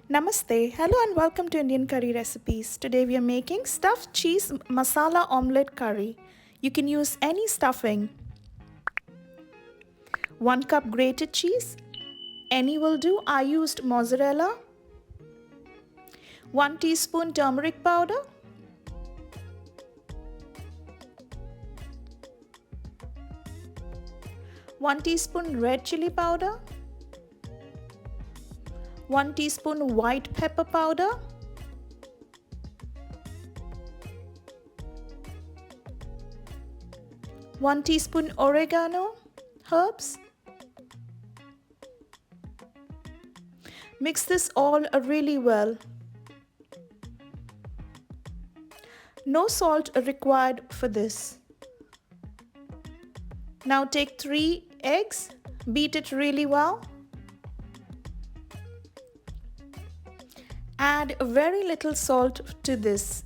Namaste, hello and welcome to Indian Curry Recipes. Today we are making stuffed cheese masala omelette curry. You can use any stuffing. 1 cup grated cheese, any will do. I used mozzarella. 1 teaspoon turmeric powder. 1 teaspoon red chili powder. 1 teaspoon white pepper powder. 1 teaspoon oregano herbs. Mix this all really well. No salt required for this. Now take 3 eggs, beat it really well. Add very little salt to this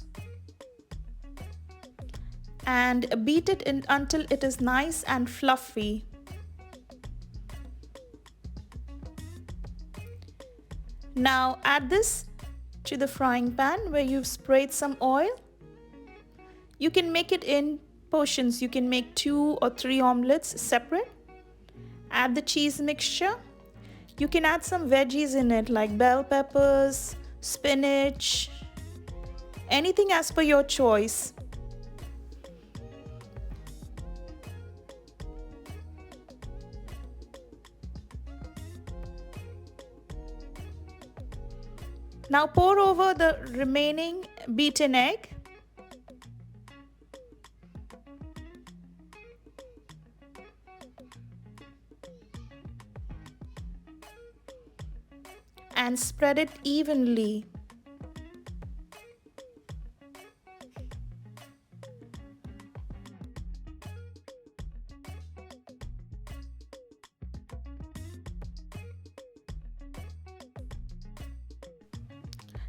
and beat it until it is nice and fluffy. Now add this to the frying pan where you've sprayed some oil. You can make it in portions. You can make 2 or 3 omelets separate. Add the cheese mixture. You can add some veggies in it like bell peppers, spinach, anything as per your choice. Now pour over the remaining beaten egg. And spread it evenly.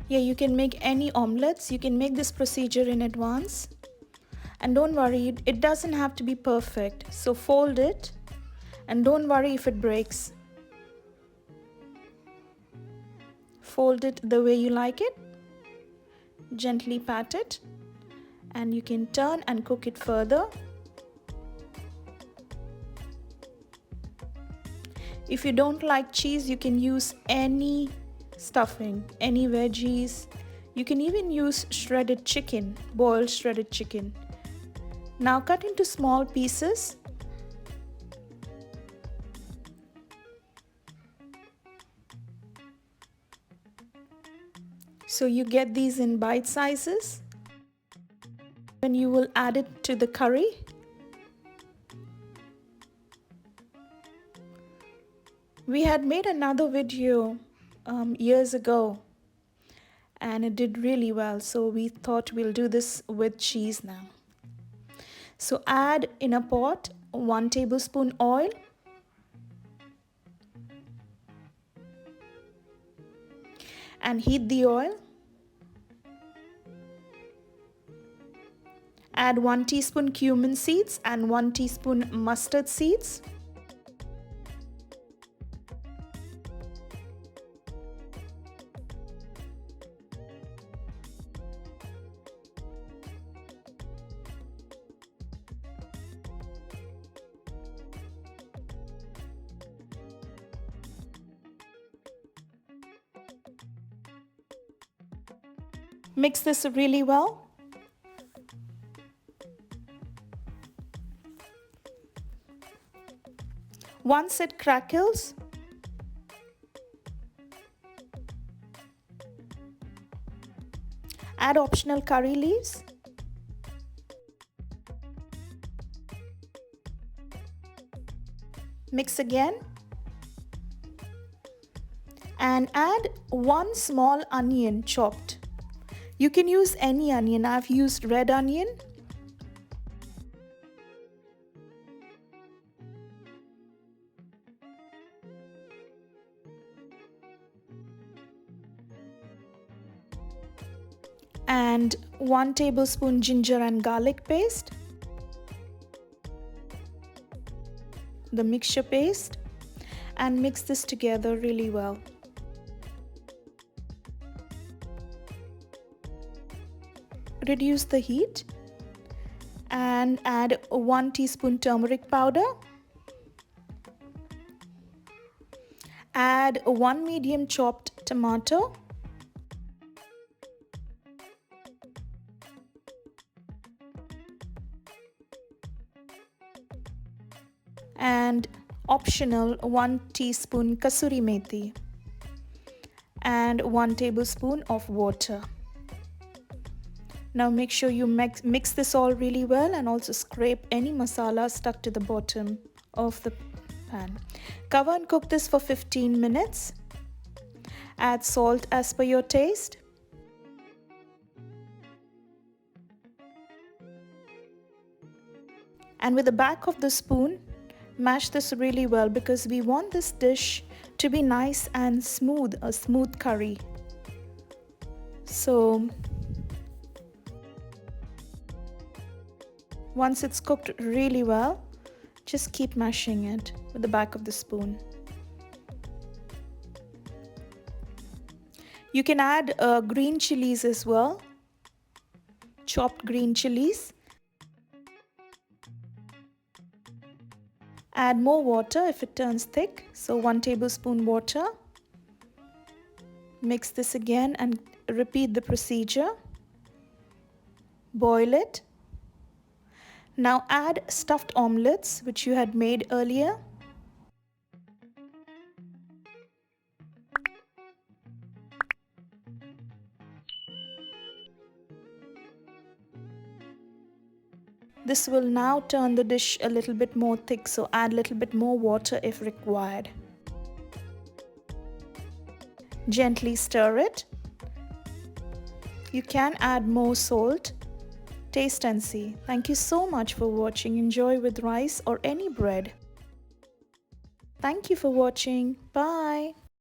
Yeah, you can make any omelets. You can make this procedure in advance. And don't worry, it doesn't have to be perfect. So fold it and don't worry if it breaks. Fold it the way you like it. Gently pat it and you can turn and cook it further. If you don't like cheese, you can use any stuffing, any veggies. You can even use shredded chicken, boiled shredded chicken. Now cut into small pieces. So you get these in bite sizes. Then you will add it to the curry. We had made another video years ago and it did really well, so we thought we'll do this with cheese now. So add in a pot 1 tablespoon oil, and heat the oil. Add 1 teaspoon cumin seeds and 1 teaspoon mustard seeds. Mix this really well. Once it crackles, add optional curry leaves. Mix again and add 1 small onion chopped. You can use any onion. I've used red onion. And 1 tablespoon ginger and garlic paste. The mixture paste, and mix this together really well. reduce the heat and add 1 teaspoon turmeric powder. Add 1 medium chopped tomato. And optional 1 teaspoon kasuri methi and 1 tablespoon of water. Now make sure you mix this all really well and also scrape any masala stuck to the bottom of the pan. Cover and cook this for 15 minutes. Add salt as per your taste. And with the back of the spoon, mash this really well because we want this dish to be nice and smooth, a smooth curry. So once it's cooked really well, just keep mashing it with the back of the spoon. You can add green chilies as well, chopped green chilies. Add more water if it turns thick, so 1 tablespoon water. Mix this again and repeat the procedure. Boil it. Now add stuffed omelettes which you had made earlier. This will now turn the dish a little bit more thick, so add a little bit more water if required. Gently stir it. You can add more salt. Taste and see. Thank you so much for watching. Enjoy with rice or any bread. Thank you for watching. Bye.